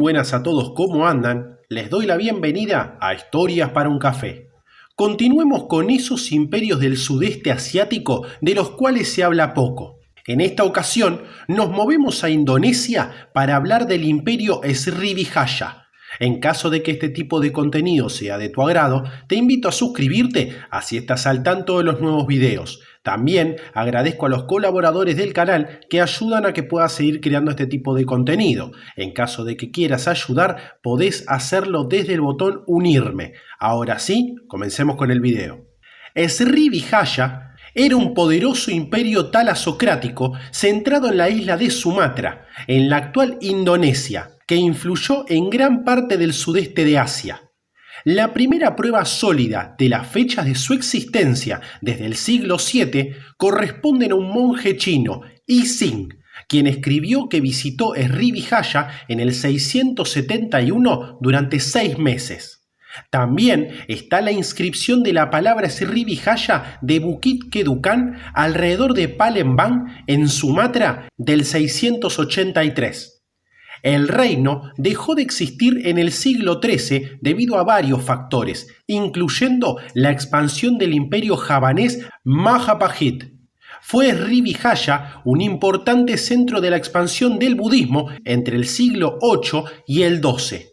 buenas a todos, ¿cómo andan? Les doy la bienvenida a Historias para un Café. Continuemos con esos imperios del sudeste asiático de los cuales se habla poco. En esta ocasión nos movemos a Indonesia para hablar del imperio Srivijaya. En caso de que este tipo de contenido sea de tu agrado, te invito a suscribirte, así estás al tanto de los nuevos videos. También agradezco a los colaboradores del canal que ayudan a que pueda seguir creando este tipo de contenido. En caso de que quieras ayudar, podés hacerlo desde el botón unirme. Ahora sí, comencemos con el video. Srivijaya era un poderoso imperio talasocrático centrado en la isla de Sumatra, en la actual Indonesia, que influyó en gran parte del sudeste de Asia. La primera prueba sólida de las fechas de su existencia desde el siglo VII corresponden a un monje chino, Yi Xing, quien escribió que visitó Srivijaya en el 671 durante 6 meses. También está la inscripción de la palabra Srivijaya de Bukit Kedukan alrededor de Palembang en Sumatra del 683. El reino dejó de existir en el siglo XIII debido a varios factores, incluyendo la expansión del imperio javanés Majapahit. Fue Srivijaya un importante centro de la expansión del budismo entre el siglo VIII y el XII.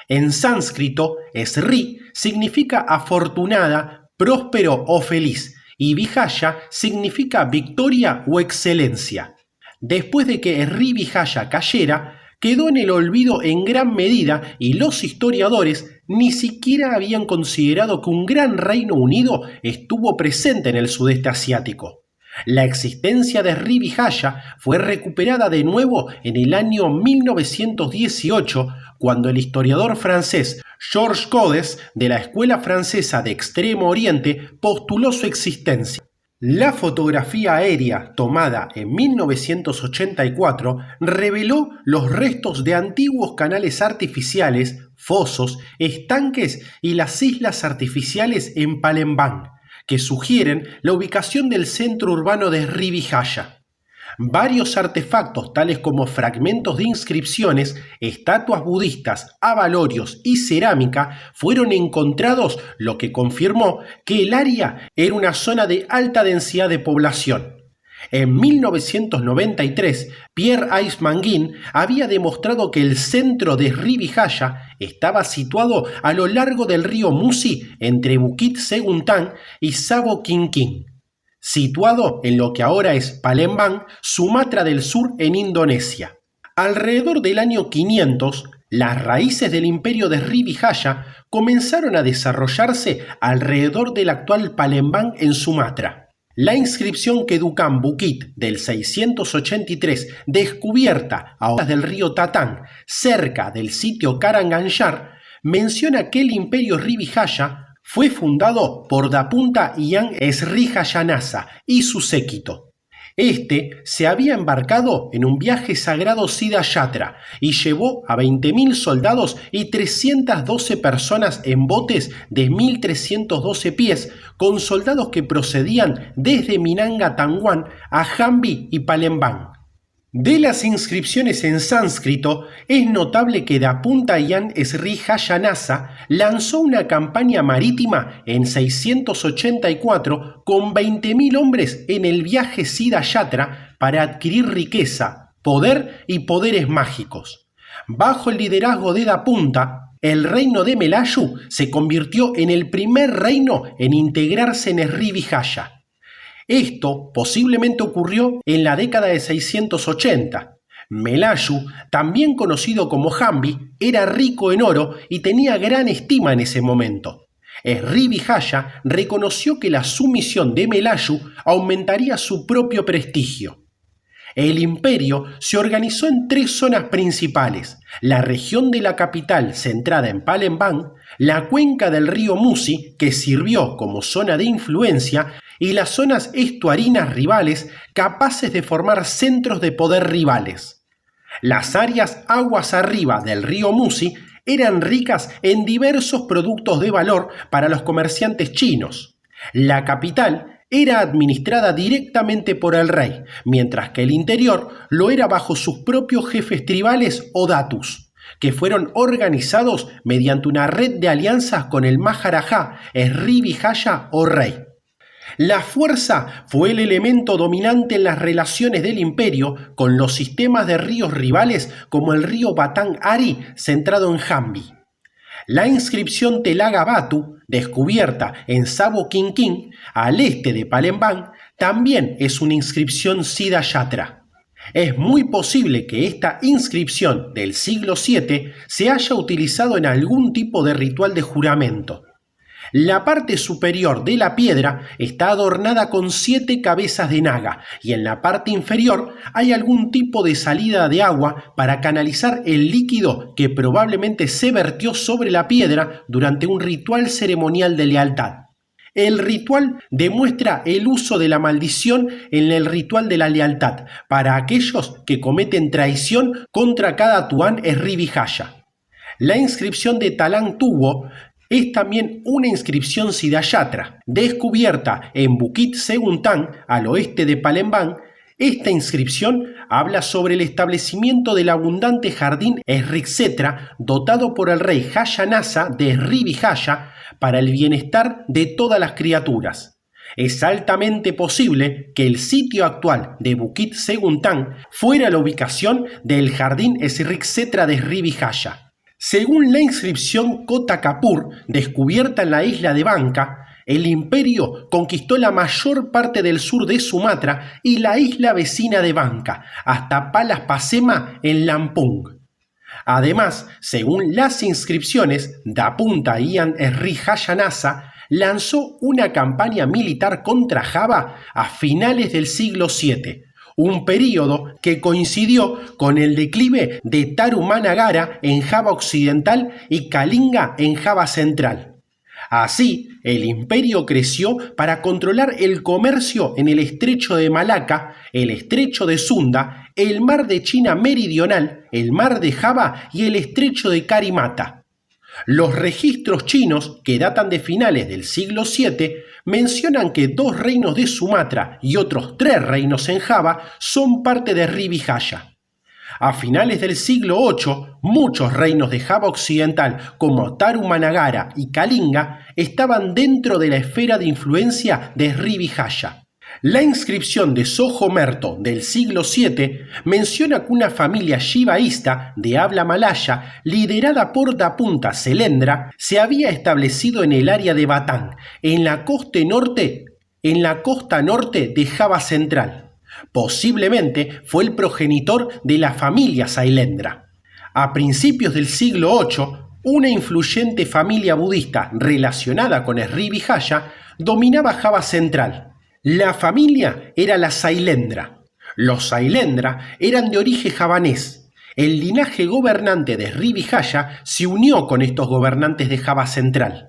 En sánscrito, Sri significa afortunada, próspero o feliz, y Vijaya significa victoria o excelencia. Después de que Srivijaya cayera, quedó en el olvido en gran medida y los historiadores ni siquiera habían considerado que un gran Reino Unido estuvo presente en el sudeste asiático. La existencia de Srivijaya fue recuperada de nuevo en el año 1918, cuando el historiador francés Georges Codes, de la Escuela Francesa de Extremo Oriente, postuló su existencia. La fotografía aérea tomada en 1984 reveló los restos de antiguos canales artificiales, fosos, estanques y las islas artificiales en Palembang, que sugieren la ubicación del centro urbano de Srivijaya. Varios artefactos tales como fragmentos de inscripciones, estatuas budistas, abalorios y cerámica fueron encontrados, lo que confirmó que el área era una zona de alta densidad de población. En 1993, Pierre Aismanguin había demostrado que el centro de Srivijaya estaba situado a lo largo del río Musi entre Bukit Seguntang y Sabo Kingking, situado en lo que ahora es Palembang, Sumatra del Sur en Indonesia. Alrededor del año 500, las raíces del imperio de Srivijaya comenzaron a desarrollarse alrededor del actual Palembang en Sumatra. La inscripción Kedukan Bukit del 683, descubierta a orillas del río Tatang, cerca del sitio Karanganjar, menciona que el imperio Srivijaya fue fundado por Dapunta Iang Srihayanasa y su séquito. Este se había embarcado en un viaje sagrado Siddha Yatra y llevó a 20.000 soldados y 312 personas en botes de 1.312 pies, con soldados que procedían desde Minanga Tangwan a Jambi y Palembang. De las inscripciones en sánscrito, es notable que Dapunta Iang Srihayanasa lanzó una campaña marítima en 684 con 20.000 hombres en el viaje Siddha Yatra para adquirir riqueza, poder y poderes mágicos. Bajo el liderazgo de Dapunta, el reino de Melayu se convirtió en el primer reino en integrarse en Srivijaya. Esto posiblemente ocurrió en la década de 680. Melayu, también conocido como Jambi, era rico en oro y tenía gran estima en ese momento. Srivijaya reconoció que la sumisión de Melayu aumentaría su propio prestigio. El imperio se organizó en 3 zonas principales: la región de la capital centrada en Palembang, la cuenca del río Musi, que sirvió como zona de influencia, y las zonas estuarinas rivales capaces de formar centros de poder rivales. Las áreas aguas arriba del río Musi eran ricas en diversos productos de valor para los comerciantes chinos. La capital era administrada directamente por el rey, mientras que el interior lo era bajo sus propios jefes tribales o datus. que fueron organizados mediante una red de alianzas con el Maharaja, Sri Vijaya o rey. La fuerza fue el elemento dominante en las relaciones del imperio con los sistemas de ríos rivales como el río Batang Ari centrado en Jambi. La inscripción Telaga Batu, descubierta en Sabo Kinkin, al este de Palembang, también es una inscripción Siddha Yatra. Es muy posible que esta inscripción del siglo VII se haya utilizado en algún tipo de ritual de juramento. La parte superior de la piedra está adornada con 7 cabezas de naga y en la parte inferior hay algún tipo de salida de agua para canalizar el líquido que probablemente se vertió sobre la piedra durante un ritual ceremonial de lealtad. El ritual demuestra el uso de la maldición en el ritual de la lealtad para aquellos que cometen traición contra cada Tuan Sri Vijaya. La inscripción de Talang Tubo es también una inscripción Siddha Yatra, descubierta en Bukit Seguntang, al oeste de Palembang. Esta inscripción habla sobre el establecimiento del abundante jardín Sri Kshetra dotado por el rey Jayanasa de Sri Vijaya para el bienestar de todas las criaturas. Es altamente posible que el sitio actual de Bukit Seguntang fuera la ubicación del jardín Sri Kshetra de Sri Vijaya. Según la inscripción Kota Kapur, descubierta en la isla de Bangka, el imperio conquistó la mayor parte del sur de Sumatra y la isla vecina de Bangka, hasta Palas Pasema en Lampung. Además, según las inscripciones, Dapunta Ian Sri Jayanasa lanzó una campaña militar contra Java a finales del siglo VII, un período que coincidió con el declive de Tarumanagara en Java Occidental y Kalinga en Java Central. Así, el imperio creció para controlar el comercio en el estrecho de Malaca, el estrecho de Sunda, el mar de China Meridional, el mar de Java y el estrecho de Karimata. Los registros chinos, que datan de finales del siglo VII, mencionan que 2 reinos de Sumatra y otros 3 reinos en Java son parte de Sri Vijaya. A finales del siglo VIII, muchos reinos de Java Occidental como Tarumanagara y Kalinga estaban dentro de la esfera de influencia de Sri Vijaya. La inscripción de Sohomerto del siglo VII menciona que una familia shivaísta de habla malaya, liderada por Dapunta Selendra, se había establecido en el área de Batang, en la costa norte de Java Central. Posiblemente fue el progenitor de la familia Sailendra. A principios del siglo VIII, una influyente familia budista relacionada con Sri Vijaya dominaba Java Central. La familia era la Sailendra. Los Sailendra eran de origen javanés. El linaje gobernante de Sri Vijaya se unió con estos gobernantes de Java Central.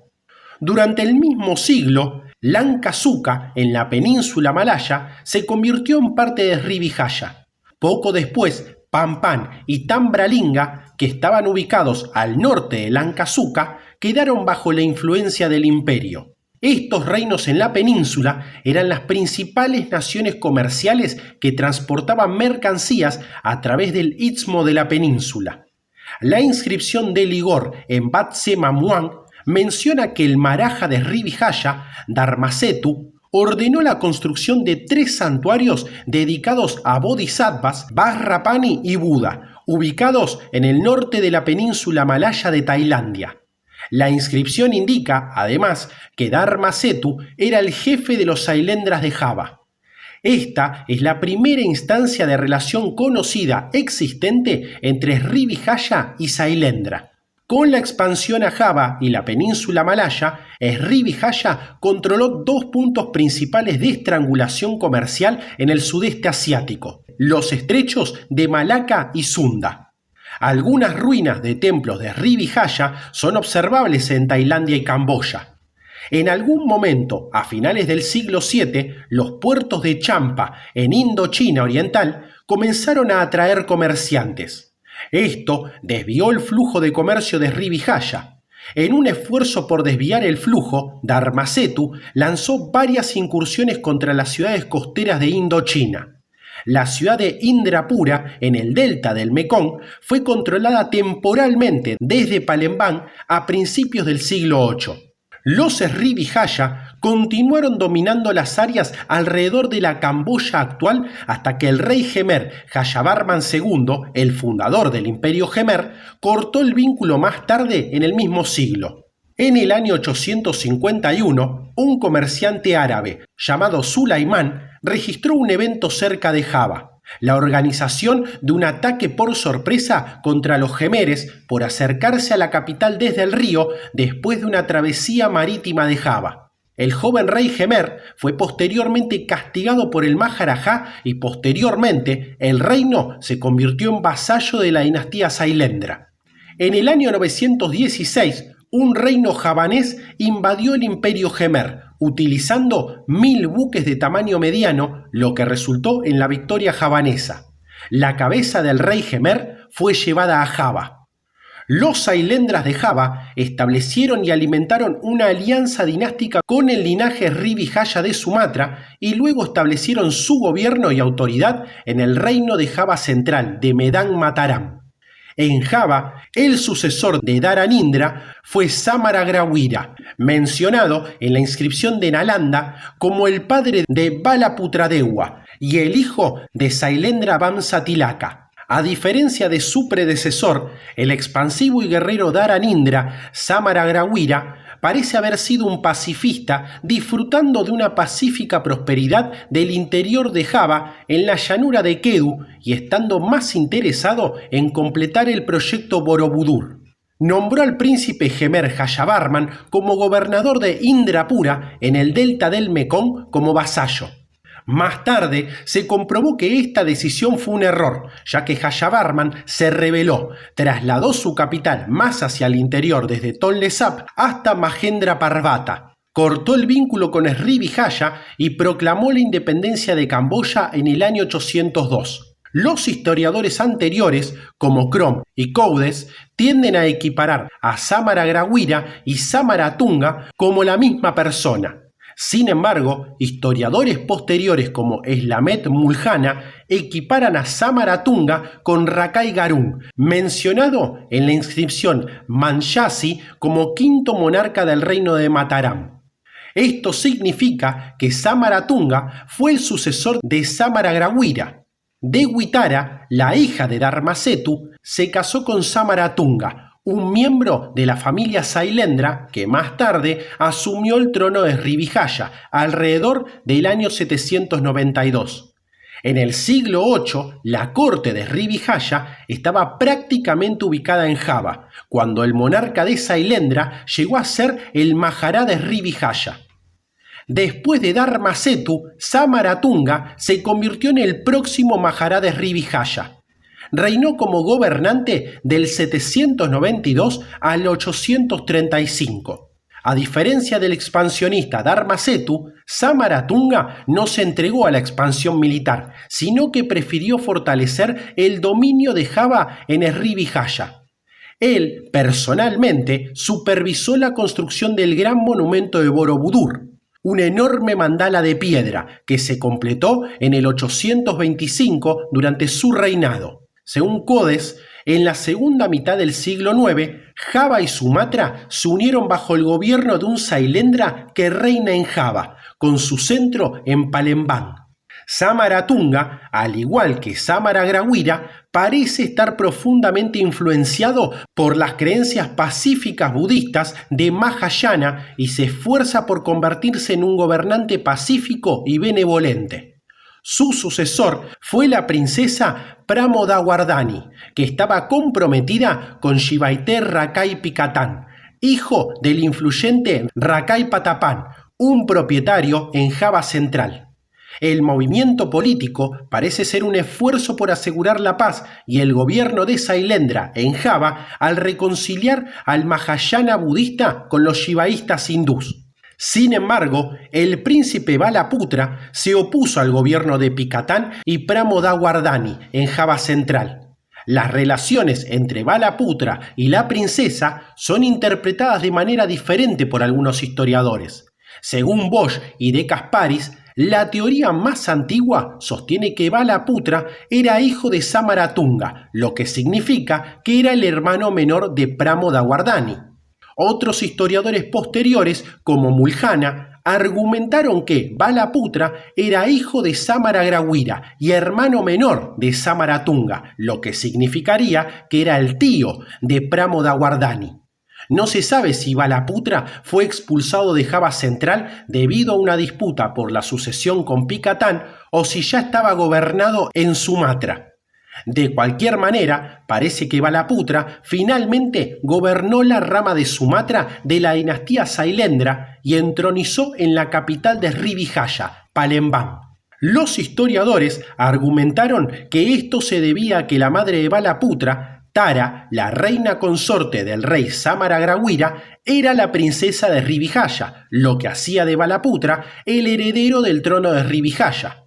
Durante el mismo siglo, Lankasuka, en la península malaya, se convirtió en parte de Sri Vijaya. Poco después, Pampan y Tambralinga, que estaban ubicados al norte de Lankasuka, quedaron bajo la influencia del imperio. Estos reinos en la península eran las principales naciones comerciales que transportaban mercancías a través del istmo de la península. La inscripción de Ligor en Batsema Muang menciona que el Maharaja de Sri Vijaya, Dharmasetu, ordenó la construcción de 3 santuarios dedicados a bodhisattvas, Vajrapani y Buda, ubicados en el norte de la península malaya de Tailandia. La inscripción indica, además, que Dharmasetu era el jefe de los Sailendras de Java. Esta es la primera instancia de relación conocida existente entre Sri Vijaya y Sailendra. Con la expansión a Java y la península malaya, Sri Vijaya controló 2 puntos principales de estrangulación comercial en el sudeste asiático: los estrechos de Malaca y Sunda. Algunas ruinas de templos de Sri Vijaya son observables en Tailandia y Camboya. En algún momento, a finales del siglo VII, los puertos de Champa, en Indochina Oriental, comenzaron a atraer comerciantes. Esto desvió el flujo de comercio de Sri Vijaya. En un esfuerzo por desviar el flujo, Dharmasetu lanzó varias incursiones contra las ciudades costeras de Indochina. La ciudad de Indrapura, en el delta del Mekong, fue controlada temporalmente desde Palembang a principios del siglo VIII. Los Srivijaya continuaron dominando las áreas alrededor de la Camboya actual hasta que el rey Khmer Jayavarman II, el fundador del Imperio Khmer, cortó el vínculo más tarde en el mismo siglo. En el año 851, un comerciante árabe llamado Sulaimán registró un evento cerca de Java, la organización de un ataque por sorpresa contra los Khmeres por acercarse a la capital desde el río después de una travesía marítima de Java. El joven rey Khmer fue posteriormente castigado por el Maharaja y posteriormente el reino se convirtió en vasallo de la dinastía Sailendra. En el año 916, un reino javanés invadió el imperio Khmer, utilizando 1000 buques de tamaño mediano, lo que resultó en la victoria javanesa. La cabeza del rey Khmer fue llevada a Java. Los Sailendras de Java establecieron y alimentaron una alianza dinástica con el linaje Srivijaya de Sumatra y luego establecieron su gobierno y autoridad en el reino de Java Central de Medang Mataram. En Java, el sucesor de Dharanindra fue Samaragrawira, mencionado en la inscripción de Nalanda como el padre de Balaputradewa y el hijo de Sailendra Vamsatilaka. A diferencia de su predecesor, el expansivo y guerrero Dharanindra, Samaragrawira, parece haber sido un pacifista disfrutando de una pacífica prosperidad del interior de Java en la llanura de Kedu y estando más interesado en completar el proyecto Borobudur. Nombró al príncipe Khmer Jayavarman como gobernador de Indrapura en el delta del Mekong como vasallo. Más tarde se comprobó que esta decisión fue un error, ya que Jayavarman se rebeló, trasladó su capital más hacia el interior desde Tonle Sap hasta Mahendra Parvata, cortó el vínculo con Srivijaya y proclamó la independencia de Camboya en el año 802. Los historiadores anteriores, como Crom y Coudes, tienden a equiparar a Samaragrawira y Samaratunga como la misma persona. Sin embargo, historiadores posteriores como Slamet Mulhana equiparan a Samaratunga con Rakai Garung, mencionado en la inscripción Manjasi como quinto monarca del reino de Mataram. Esto significa que Samaratunga fue el sucesor de Samaragrawira. Dewitara, la hija de Dharmasetu, se casó con Samaratunga, un miembro de la familia Sailendra que más tarde asumió el trono de Srivijaya alrededor del año 792. En el siglo VIII, la corte de Srivijaya estaba prácticamente ubicada en Java, cuando el monarca de Sailendra llegó a ser el Mahará de Srivijaya. Después de Dharmasetu, Samaratunga se convirtió en el próximo Mahará de Srivijaya. Reinó como gobernante del 792 al 835. A diferencia del expansionista Dharmasetu, Samaratunga no se entregó a la expansión militar, sino que prefirió fortalecer el dominio de Java en Srivijaya. Él, personalmente, supervisó la construcción del gran monumento de Borobudur, un enorme mandala de piedra que se completó en el 825 durante su reinado. Según Codes, en la segunda mitad del siglo IX, Java y Sumatra se unieron bajo el gobierno de un Sailendra que reina en Java, con su centro en Palembang. Samaratunga, al igual que Samaragrawira, parece estar profundamente influenciado por las creencias pacíficas budistas de Mahayana y se esfuerza por convertirse en un gobernante pacífico y benevolente. Su sucesor fue la princesa Pramodawardhani, que estaba comprometida con Shivaite Rakai Pikatan, hijo del influyente Rakai Patapan, un propietario en Java Central. El movimiento político parece ser un esfuerzo por asegurar la paz y el gobierno de Sailendra en Java al reconciliar al Mahayana budista con los shivaístas hindús. Sin embargo, el príncipe Balaputra se opuso al gobierno de Pikatan y Pramodawardhani en Java Central. Las relaciones entre Balaputra y la princesa son interpretadas de manera diferente por algunos historiadores. Según Bosch y De Kasparis, La teoría más antigua sostiene que Balaputra era hijo de Samaratunga, lo que significa que era el hermano menor de Pramodawardhani. Otros historiadores posteriores, como Mulhana, argumentaron que Balaputra era hijo de Samaragrawira y hermano menor de Samaratunga, lo que significaría que era el tío de Pramodawardhani. No se sabe si Balaputra fue expulsado de Java Central debido a una disputa por la sucesión con Pikatán o si ya estaba gobernado en Sumatra. De cualquier manera, parece que Balaputra finalmente gobernó la rama de Sumatra de la dinastía Sailendra y entronizó en la capital de Srivijaya, Palembang. Los historiadores argumentaron que esto se debía a que la madre de Balaputra, Tara, la reina consorte del rey Samaragrawira, era la princesa de Srivijaya, lo que hacía de Balaputra el heredero del trono de Srivijaya.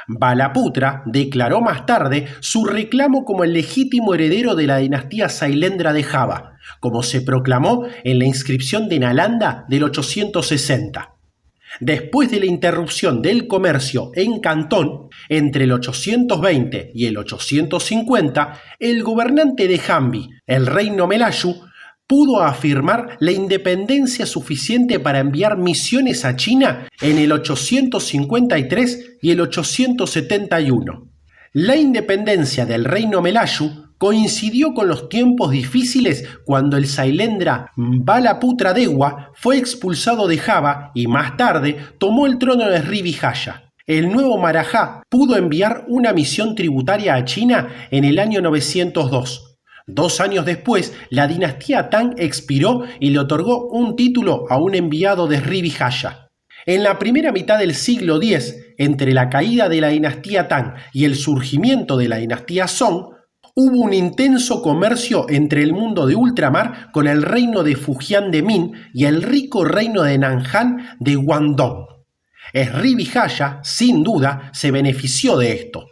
Balaputra declaró más tarde su reclamo como el legítimo heredero de la dinastía Sailendra de Java, como se proclamó en la inscripción de Nalanda del 860. Después de la interrupción del comercio en Cantón, entre el 820 y el 850, el gobernante de Jambi, el reino Melayú, pudo afirmar la independencia suficiente para enviar misiones a China en el 853 y el 871. La independencia del reino Melayú coincidió con los tiempos difíciles cuando el Sailendra Balaputra Dewa fue expulsado de Java y más tarde tomó el trono de Srivijaya. El nuevo Maharaja pudo enviar una misión tributaria a China en el año 902. 2 años después, la dinastía Tang expiró y le otorgó un título a un enviado de Srivijaya. En la primera mitad del siglo X, entre la caída de la dinastía Tang y el surgimiento de la dinastía Song, hubo un intenso comercio entre el mundo de ultramar con el reino de Fujian de Min y el rico reino de Nanhan de Guangdong. Srivijaya, sin duda, se benefició de esto.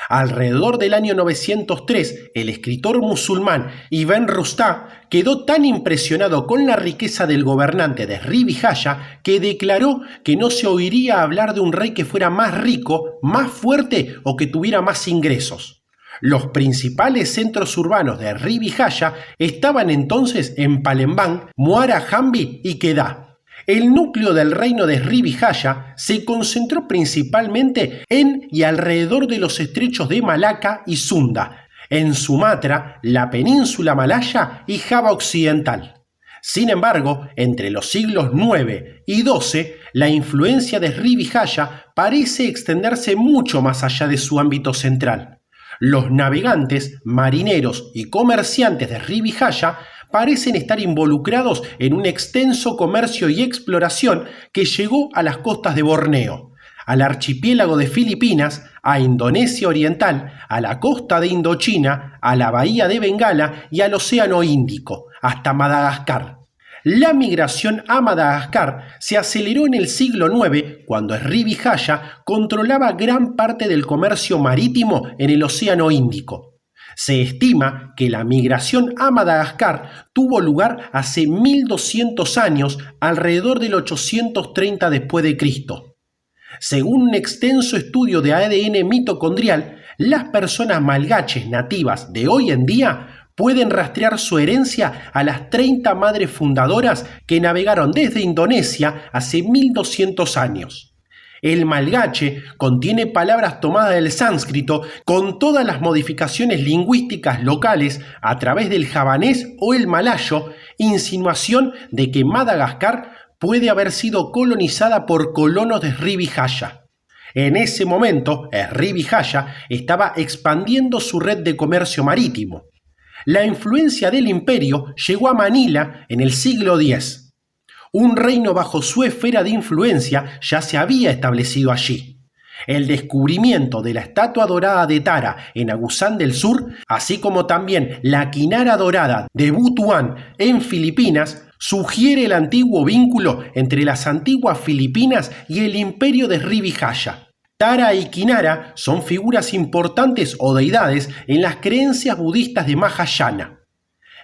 Alrededor del año 903, el escritor musulmán Ibn Rushd quedó tan impresionado con la riqueza del gobernante de Srivijaya que declaró que no se oiría hablar de un rey que fuera más rico, más fuerte o que tuviera más ingresos. Los principales centros urbanos de Srivijaya estaban entonces en Palembang, Muara Jambi y Kedah. El núcleo del reino de Srivijaya se concentró principalmente en y alrededor de los estrechos de Malaca y Sunda, en Sumatra, la península malaya y Java occidental. Sin embargo, entre los siglos IX y XII, la influencia de Srivijaya parece extenderse mucho más allá de su ámbito central. Los navegantes, marineros y comerciantes de Srivijaya parecen estar involucrados en un extenso comercio y exploración que llegó a las costas de Borneo, al archipiélago de Filipinas, a Indonesia Oriental, a la costa de Indochina, a la bahía de Bengala y al Océano Índico, hasta Madagascar. La migración a Madagascar se aceleró en el siglo IX cuando Srivijaya controlaba gran parte del comercio marítimo en el Océano Índico. Se estima que la migración a Madagascar tuvo lugar hace 1200 años, alrededor del 830 después de Cristo. Según un extenso estudio de ADN mitocondrial, las personas malgaches nativas de hoy en día pueden rastrear su herencia a las 30 madres fundadoras que navegaron desde Indonesia hace 1200 años. El malgache contiene palabras tomadas del sánscrito con todas las modificaciones lingüísticas locales a través del javanés o el malayo, insinuación de que Madagascar puede haber sido colonizada por colonos de Srivijaya. En ese momento, Srivijaya estaba expandiendo su red de comercio marítimo. La influencia del imperio llegó a Manila en el siglo X. Un reino bajo su esfera de influencia ya se había establecido allí. El descubrimiento de la estatua dorada de Tara en Agusan del Sur, así como también la quinara dorada de Butuan en Filipinas, sugiere el antiguo vínculo entre las antiguas Filipinas y el imperio de Srivijaya. Tara y Kinara son figuras importantes o deidades en las creencias budistas de Mahayana.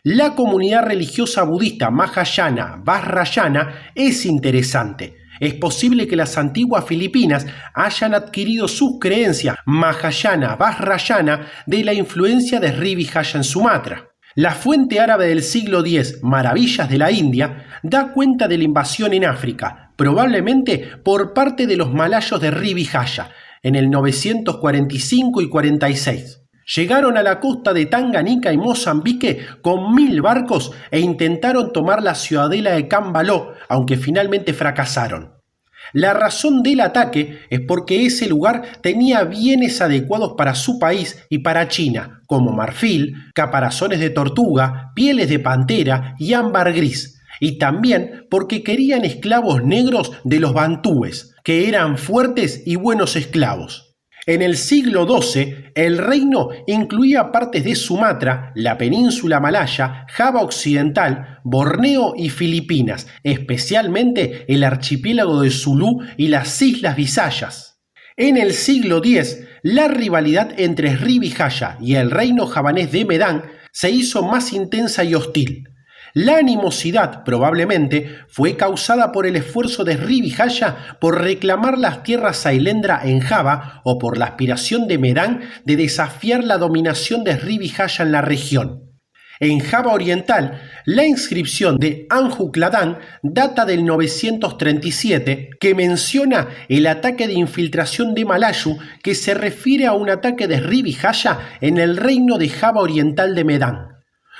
La comunidad religiosa budista Mahayana Vajrayana es interesante. es posible que las antiguas Filipinas hayan adquirido sus creencias Mahayana Vajrayana de la influencia de Sri Vijaya en Sumatra. La fuente árabe del siglo X, Maravillas de la India, da cuenta de la invasión en África, probablemente por parte de los malayos de Sri Vijaya, en el 945 y 46. Llegaron a la costa de Tanganica y Mozambique con 1000 barcos e intentaron tomar la ciudadela de Cambaló, aunque finalmente fracasaron. La razón del ataque es porque ese lugar tenía bienes adecuados para su país y para China, como marfil, caparazones de tortuga, pieles de pantera y ámbar gris, y también porque querían esclavos negros de los bantúes, que eran fuertes y buenos esclavos. En el siglo XII, el reino incluía partes de Sumatra, la península malaya, Java Occidental, Borneo y Filipinas, especialmente el archipiélago de Zulú y las Islas Visayas. En el siglo X, la rivalidad entre Sri Vijaya y el reino javanés de Medang se hizo más intensa y hostil. La animosidad probablemente fue causada por el esfuerzo de Sri Vijaya por reclamar las tierras Sailendra en Java o por la aspiración de Medang de desafiar la dominación de Sri Vijaya en la región. En Java Oriental, la inscripción de Anjuk Ladang data del 937, que menciona el ataque de infiltración de Malayu, que se refiere a un ataque de Sri Vijaya en el reino de Java Oriental de Medang.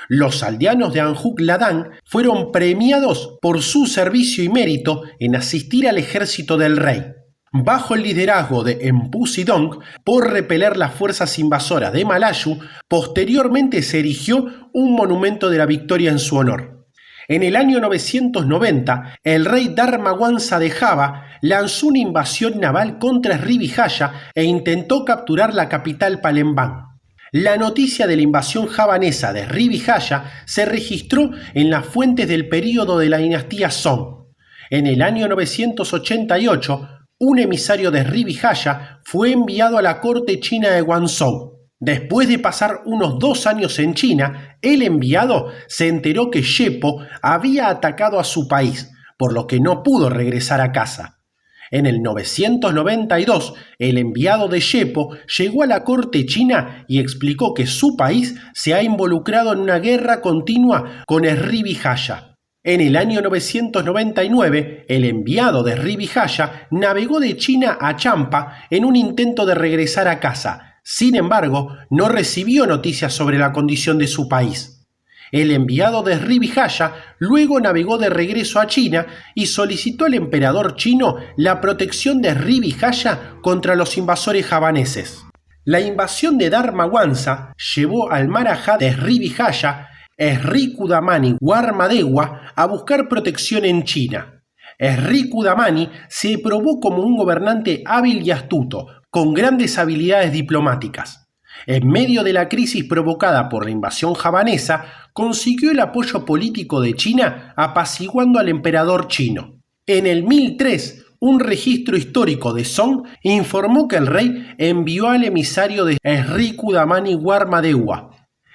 Los aldeanos de Anjuk Ladang fueron premiados por su servicio y mérito en asistir al ejército del rey. Bajo el liderazgo de Empu Sidong, por repeler las fuerzas invasoras de Malayu, posteriormente se erigió un monumento de la victoria en su honor. En el año 990, el rey Dharmawangsa de Java lanzó una invasión naval contra Sri Vijaya e intentó capturar la capital Palembang. La noticia de la invasión javanesa de Sri Vijaya se registró en las fuentes del período de la dinastía Song. En el año 988, un emisario de Sri Vijaya fue enviado a la corte china de Guangzhou. Después de pasar unos 2 años en China, el enviado se enteró que Shepo había atacado a su país, por lo que no pudo regresar a casa. En el 992, el enviado de Shepo llegó a la corte china y explicó que su país se ha involucrado en una guerra continua con Sri Vijaya. En el año 999, el enviado de Sri Vijaya navegó de China a Champa en un intento de regresar a casa. Sin embargo, no recibió noticias sobre la condición de su país. El enviado de Sri Vijaya luego navegó de regreso a China y solicitó al emperador chino la protección de Sri Vijaya contra los invasores javaneses. La invasión de Dharmawangsa llevó al Maharaja de Sri Vijaya, Sri Kudamani Warmadewa, a buscar protección en China. Sri Kudamani se probó como un gobernante hábil y astuto, con grandes habilidades diplomáticas. En medio de la crisis provocada por la invasión javanesa, consiguió el apoyo político de China apaciguando al emperador chino. En el 1003, un registro histórico de Song informó que el rey envió al emisario de Sri Kudamani Warmadewa.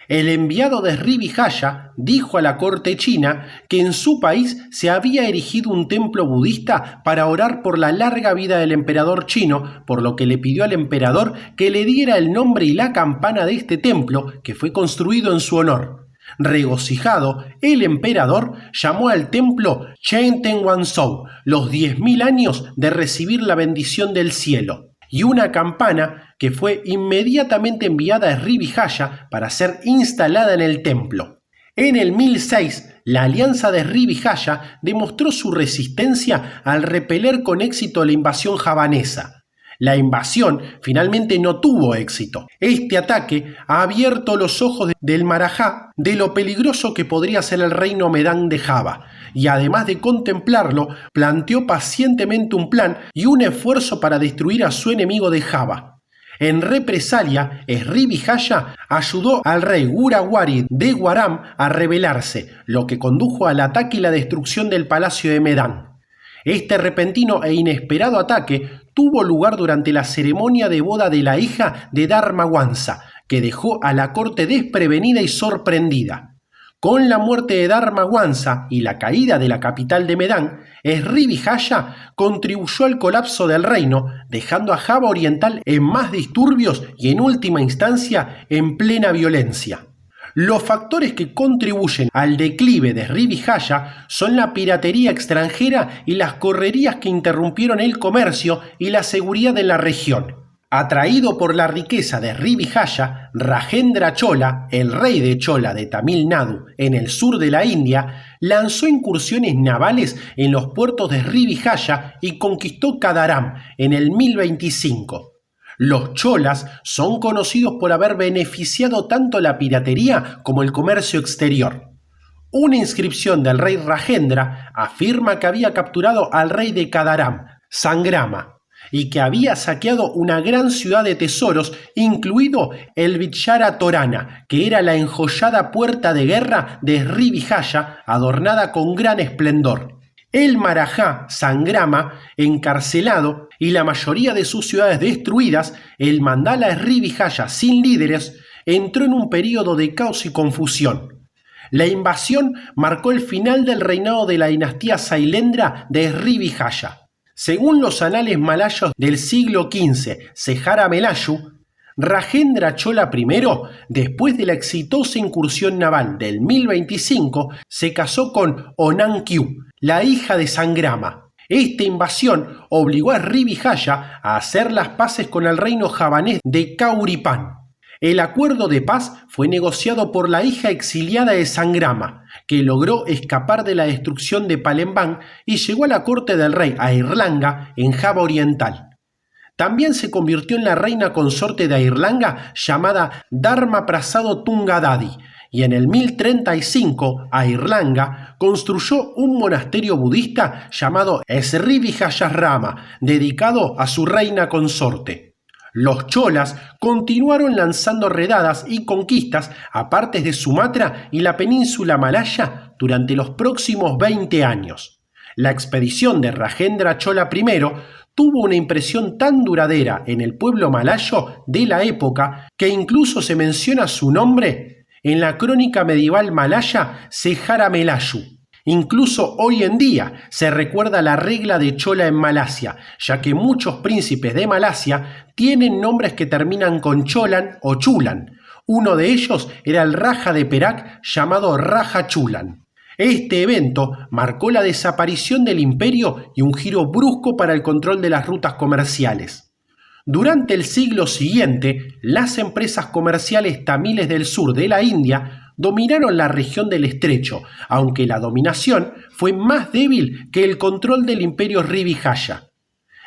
El enviado de Sri Vijaya dijo a la corte china que en su país se había erigido un templo budista para orar por la larga vida del emperador chino, por lo que le pidió al emperador que le diera el nombre y la campana de este templo que fue construido en su honor. Regocijado, el emperador llamó al templo Chen Ten Wanzhou, los 10.000 años de recibir la bendición del cielo, y una campana que fue inmediatamente enviada a Sri Vijaya para ser instalada en el templo. En el 1006, la alianza de Sri Vijaya demostró su resistencia al repeler con éxito la invasión javanesa. La invasión finalmente no tuvo éxito. Este ataque ha abierto los ojos del Maharaja de lo peligroso que podría ser el reino Medang de Java, y además de contemplarlo, planteó pacientemente un plan y un esfuerzo para destruir a su enemigo de Java. En represalia, Sri Vijaya ayudó al rey Gurawari de Guaram a rebelarse, lo que condujo al ataque y la destrucción del palacio de Medang. Este repentino e inesperado ataque tuvo lugar durante la ceremonia de boda de la hija de Dharmawangsa, que dejó a la corte desprevenida y sorprendida. Con la muerte de Dharmawangsa y la caída de la capital de Medang, Srivijaya contribuyó al colapso del reino, dejando a Java Oriental en más disturbios y en última instancia en plena violencia. Los factores que contribuyen al declive de Srivijaya son la piratería extranjera y las correrías que interrumpieron el comercio y la seguridad en la región. Atraído por la riqueza de Srivijaya, Rajendra Chola, el rey de Chola de Tamil Nadu en el sur de la India, lanzó incursiones navales en los puertos de Srivijaya y conquistó Kadaram en el 1025. Los cholas son conocidos por haber beneficiado tanto la piratería como el comercio exterior. Una inscripción del rey Rajendra afirma que había capturado al rey de Kadaram, Sangrama, y que había saqueado una gran ciudad de tesoros, incluido el Vichara Torana, que era la enjollada puerta de guerra de Srivijaya, adornada con gran esplendor. El Marajá Sangrama, encarcelado, y la mayoría de sus ciudades destruidas, el mandala Srivijaya sin líderes, entró en un período de caos y confusión. La invasión marcó el final del reinado de la dinastía Sailendra de Srivijaya. Según los anales malayos del siglo XV, Sejara Melayu, Rajendra Chola I, después de la exitosa incursión naval del 1025, se casó con Onankyu, la hija de Sangrama. Esta invasión obligó a Srivijaya a hacer las paces con el reino javanés de Kauripan. El acuerdo de paz fue negociado por la hija exiliada de Sangrama, que logró escapar de la destrucción de Palembang y llegó a la corte del rey Airlanga en Java Oriental. También se convirtió en la reina consorte de Airlanga llamada Dharma Prasado Tungadadi, y en el 1035 Airlanga construyó un monasterio budista llamado Srivijayasrama, dedicado a su reina consorte. Los cholas continuaron lanzando redadas y conquistas a partes de Sumatra y la península malaya durante los próximos 20 años. La expedición de Rajendra Chola I tuvo una impresión tan duradera en el pueblo malayo de la época que incluso se menciona su nombre en la crónica medieval malaya Sejara Melayu. Incluso hoy en día se recuerda la regla de Chola en Malasia, ya que muchos príncipes de Malasia tienen nombres que terminan con Cholan o Chulan. Uno de ellos era el Raja de Perak, llamado Raja Chulan. Este evento marcó la desaparición del imperio y un giro brusco para el control de las rutas comerciales. Durante el siglo siguiente, las empresas comerciales tamiles del sur de la India dominaron la región del estrecho, aunque la dominación fue más débil que el control del imperio Srivijaya.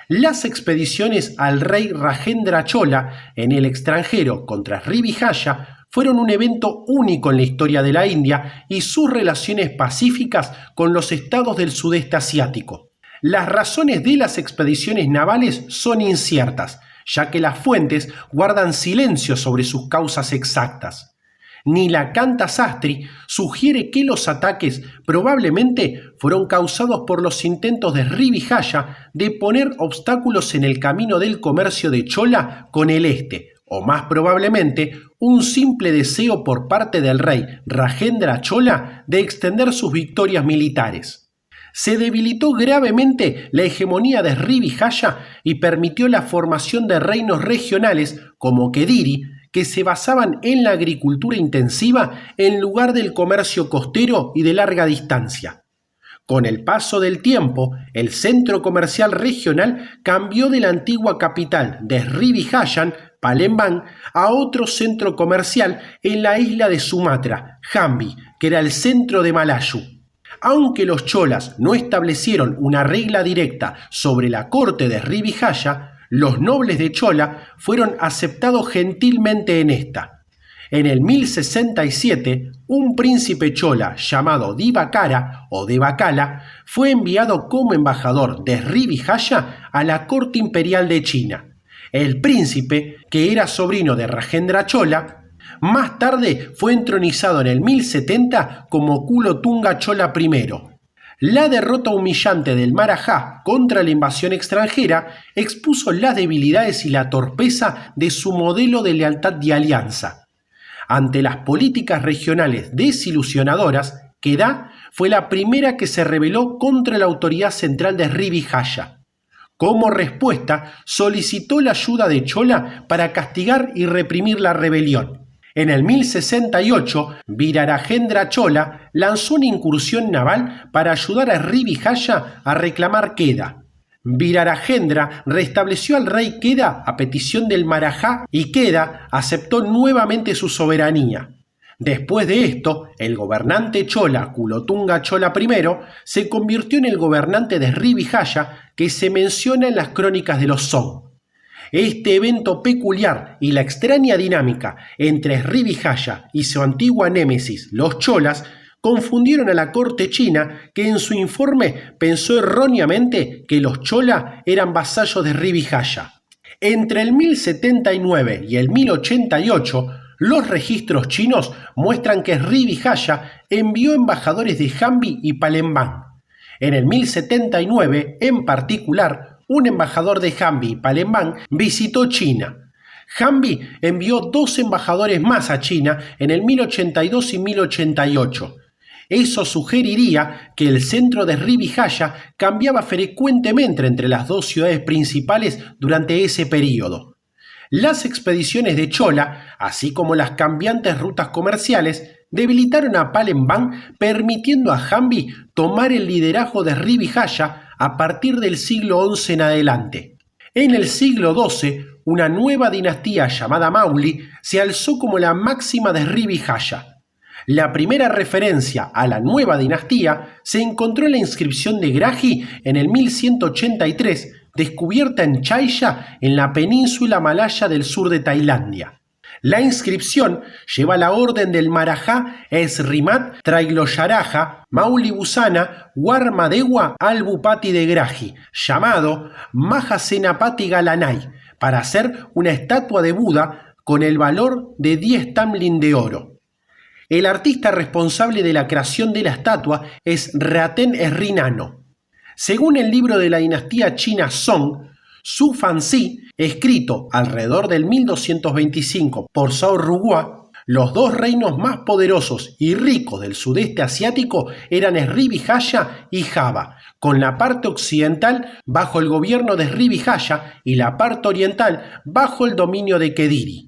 Las expediciones al rey Rajendra Chola en el extranjero contra Srivijaya fueron un evento único en la historia de la India y sus relaciones pacíficas con los estados del sudeste asiático. Las razones de las expediciones navales son inciertas, ya que las fuentes guardan silencio sobre sus causas exactas. Nilakanta Sastri sugiere que los ataques probablemente fueron causados por los intentos de Srivijaya de poner obstáculos en el camino del comercio de Chola con el este, o más probablemente un simple deseo por parte del rey Rajendra Chola de extender sus victorias militares. Se debilitó gravemente la hegemonía de Srivijaya y permitió la formación de reinos regionales como Kediri, que se basaban en la agricultura intensiva en lugar del comercio costero y de larga distancia. Con el paso del tiempo, el centro comercial regional cambió de la antigua capital de Srivijayan, Palembang, a otro centro comercial en la isla de Sumatra, Jambi, que era el centro de Malayu. Aunque los cholas no establecieron una regla directa sobre la corte de Srivijaya, los nobles de Chola fueron aceptados gentilmente en esta. En el 1067, un príncipe chola llamado Divakara o Devakala fue enviado como embajador de Srivijaya a la corte imperial de China. El príncipe, que era sobrino de Rajendra Chola, más tarde fue entronizado en el 1070 como Kulotunga Chola I. La derrota humillante del Marajá contra la invasión extranjera expuso las debilidades y la torpeza de su modelo de lealtad y alianza. Ante las políticas regionales desilusionadoras, Kedah fue la primera que se rebeló contra la autoridad central de Srivijaya. Como respuesta, solicitó la ayuda de Chola para castigar y reprimir la rebelión. En el 1068, Virarajendra Chola lanzó una incursión naval para ayudar a Srivijaya a reclamar Queda. Virarajendra restableció al rey Queda a petición del Marajá y Queda aceptó nuevamente su soberanía. Después de esto, el gobernante Chola, Kulothunga Chola I, se convirtió en el gobernante de Srivijaya que se menciona en las crónicas de los Song. Este evento peculiar y la extraña dinámica entre Srivijaya y su antigua némesis, los cholas, confundieron a la corte china, que en su informe pensó erróneamente que los chola eran vasallos de Srivijaya. Entre el 1079 y el 1088, los registros chinos muestran que Srivijaya envió embajadores de Jambi y Palembang. En el 1079, en particular, un embajador de Jambi y Palembang visitó China. Jambi envió 2 embajadores más a China en el 1082 y 1088. Eso sugeriría que el centro de Srivijaya cambiaba frecuentemente entre las 2 ciudades principales durante ese período. Las expediciones de Chola, así como las cambiantes rutas comerciales, debilitaron a Palembang, permitiendo a Jambi tomar el liderazgo de Srivijaya a partir del siglo XI en adelante. En el siglo XII, una nueva dinastía llamada Mauli se alzó como la máxima de Srivijaya. La primera referencia a la nueva dinastía se encontró en la inscripción de Graji en el 1183, descubierta en Chaya, en la península malaya del sur de Tailandia. La inscripción lleva la orden del Marajá Srimat Trailoyaraja Maulibusana Warmadewa al-Bupati de Graji, llamado Mahasenapati Galanai, para hacer una estatua de Buda con el valor de 10 tamlin de oro. El artista responsable de la creación de la estatua es Raten Srinano. Según el libro de la dinastía china Song, Su Fanzi, escrito alrededor del 1225 por Zhao Rugua, los 2 reinos más poderosos y ricos del sudeste asiático eran Srivijaya y Java, con la parte occidental bajo el gobierno de Srivijaya y la parte oriental bajo el dominio de Kediri.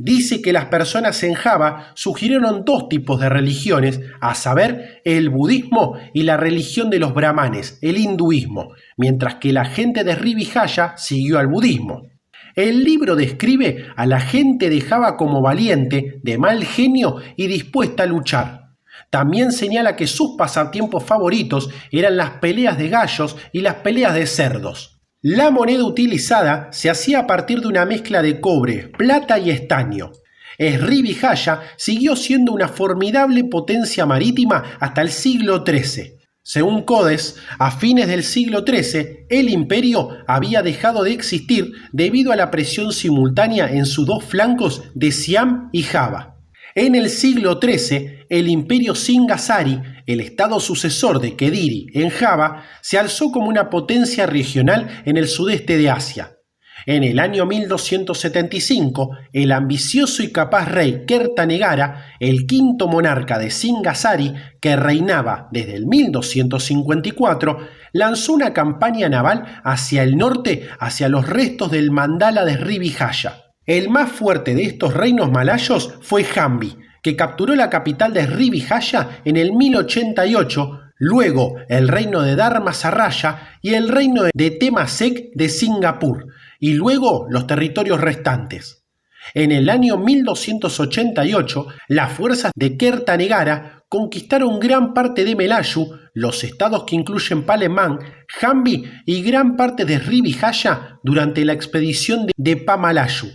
Dice que las personas en Java sugirieron 2 tipos de religiones, a saber, el budismo y la religión de los brahmanes, el hinduismo, mientras que la gente de Srivijaya siguió al budismo. El libro describe a la gente de Java como valiente, de mal genio y dispuesta a luchar. También señala que sus pasatiempos favoritos eran las peleas de gallos y las peleas de cerdos. La moneda utilizada se hacía a partir de una mezcla de cobre, plata y estaño. Srivijaya siguió siendo una formidable potencia marítima hasta el siglo XIII. Según Codes, a fines del siglo XIII, el imperio había dejado de existir debido a la presión simultánea en sus 2 flancos de Siam y Java. En el siglo XIII, el imperio Singasari, el estado sucesor de Kediri en Java, se alzó como una potencia regional en el sudeste de Asia. En el año 1275, el ambicioso y capaz rey Kertanegara, el 5º monarca de Singasari, que reinaba desde el 1254, lanzó una campaña naval hacia el norte, hacia los restos del mandala de Srivijaya. El más fuerte de estos reinos malayos fue Jambi, que capturó la capital de Srivijaya en el 1088, luego el reino de Dharmasaraya y el reino de Temasek de Singapur, y luego los territorios restantes. En el año 1288, las fuerzas de Kertanegara conquistaron gran parte de Melayu, los estados que incluyen Palembang, Jambi y gran parte de Srivijaya durante la expedición de Pamalayu.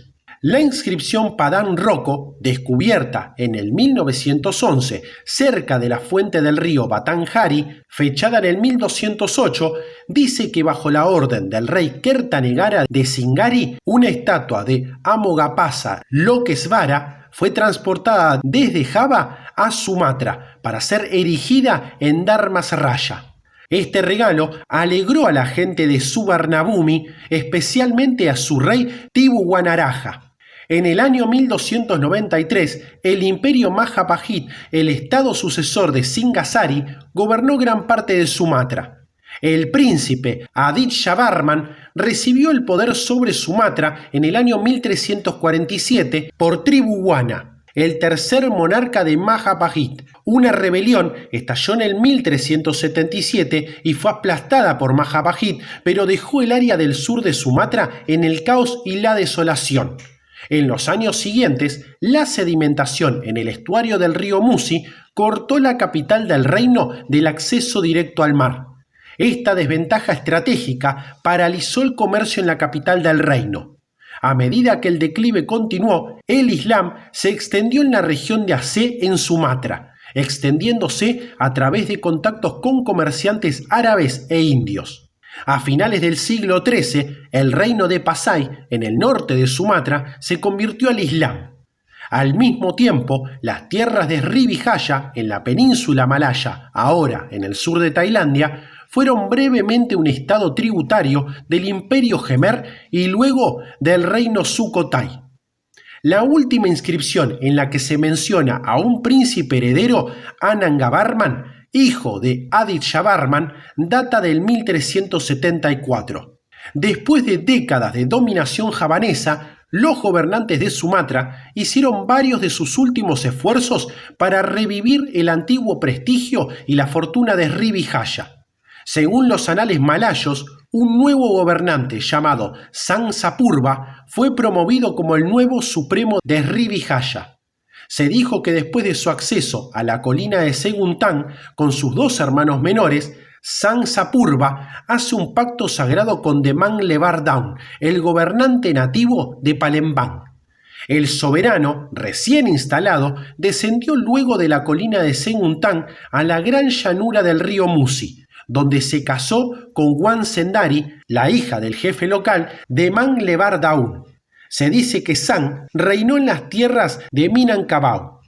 La inscripción Padang Roko, descubierta en el 1911 cerca de la fuente del río Batanghari, fechada en el 1208, dice que bajo la orden del rey Kertanegara de Singari, una estatua de Amogapasa Lokesvara fue transportada desde Java a Sumatra para ser erigida en Dharmasraya. Este regalo alegró a la gente de Suvarnabhumi, especialmente a su rey Tibu Wanaraja. En el año 1293, el imperio Majapahit, el estado sucesor de Singasari, gobernó gran parte de Sumatra. El príncipe Adityavarman recibió el poder sobre Sumatra en el año 1347 por Tribhuwana, el tercer monarca de Majapahit. Una rebelión estalló en el 1377 y fue aplastada por Majapahit, pero dejó el área del sur de Sumatra en el caos y la desolación. En los años siguientes, la sedimentación en el estuario del río Musi cortó la capital del reino del acceso directo al mar. Esta desventaja estratégica paralizó el comercio en la capital del reino. A medida que el declive continuó, el Islam se extendió en la región de Aceh en Sumatra, extendiéndose a través de contactos con comerciantes árabes e indios. A finales del siglo XIII, el reino de Pasai, en el norte de Sumatra, se convirtió al Islam. Al mismo tiempo, las tierras de Srivijaya, en la península malaya, ahora en el sur de Tailandia, fueron brevemente un estado tributario del Imperio Jemer y luego del reino Sukhothai. La última inscripción en la que se menciona a un príncipe heredero, Anangavarman, hijo de Adityavarman, data del 1374. Después de décadas de dominación javanesa, los gobernantes de Sumatra hicieron varios de sus últimos esfuerzos para revivir el antiguo prestigio y la fortuna de Srivijaya. Según los anales malayos, un nuevo gobernante llamado Sangsapurva fue promovido como el nuevo supremo de Srivijaya. Se dijo que después de su acceso a la colina de Seguntang con sus dos hermanos menores, Sangsapurva hace un pacto sagrado con Demang Lebar Daun, el gobernante nativo de Palembang. El soberano, recién instalado, descendió luego de la colina de Seguntang a la gran llanura del río Musi, donde se casó con Wan Sendari, la hija del jefe local Demang Lebar Daun. Se dice que Sang reinó en las tierras de Minangkabau.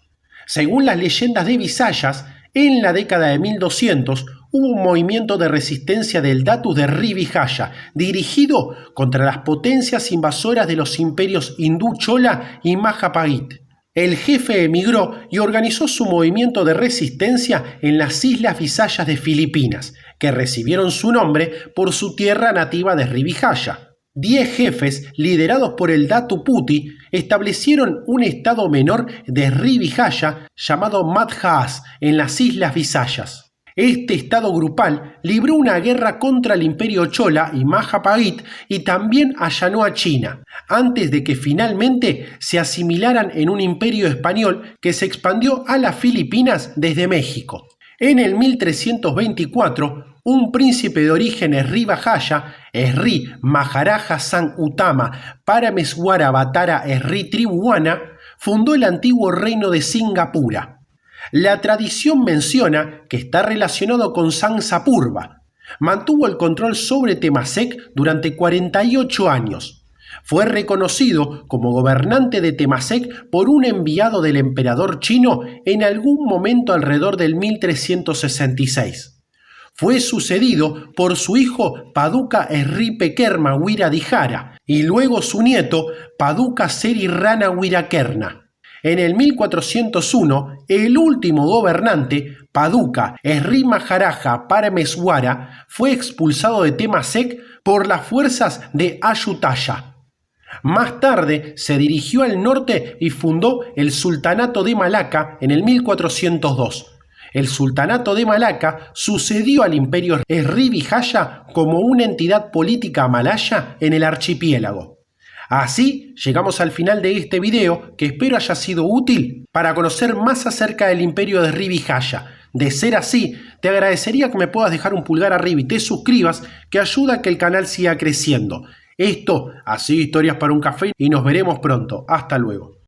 Según las leyendas de Visayas, en la década de 1200 hubo un movimiento de resistencia del Datus de Srivijaya dirigido contra las potencias invasoras de los imperios hindú Chola y Majapahit. El jefe emigró y organizó su movimiento de resistencia en las Islas Visayas de Filipinas, que recibieron su nombre por su tierra nativa de Srivijaya. 10 jefes, liderados por el Datu Puti, establecieron un estado menor de Srivijaya llamado Madhyaas en las Islas Visayas. Este estado grupal libró una guerra contra el imperio Chola y Majapahit y también allanó a China, antes de que finalmente se asimilaran en un imperio español que se expandió a las Filipinas desde México. En el 1324, un príncipe de origen Srivijaya, Sri Maharaja Sang Utama Parameswara Bhattara Sri Tribhuwana, fundó el antiguo reino de Singapura. La tradición menciona que está relacionado con Sangsapurva. Mantuvo el control sobre Temasek durante 48 años. Fue reconocido como gobernante de Temasek por un enviado del emperador chino en algún momento alrededor del 1366. Fue sucedido por su hijo Paduka Sri Pekerma Wiradihara y luego su nieto Paduka Seri Rana Wirakerna. En el 1401, el último gobernante, Paduka Sri Maharaja Parameswara, fue expulsado de Temasek por las fuerzas de Ayutthaya. Más tarde se dirigió al norte y fundó el Sultanato de Malaca en el 1402. El Sultanato de Malaca sucedió al imperio Srivijaya como una entidad política malaya en el archipiélago. Así llegamos al final de este video, que espero haya sido útil para conocer más acerca del imperio de Srivijaya. De ser así, te agradecería que me puedas dejar un pulgar arriba y te suscribas, que ayuda a que el canal siga creciendo. Esto ha sido Historias para un Café y nos veremos pronto. Hasta luego.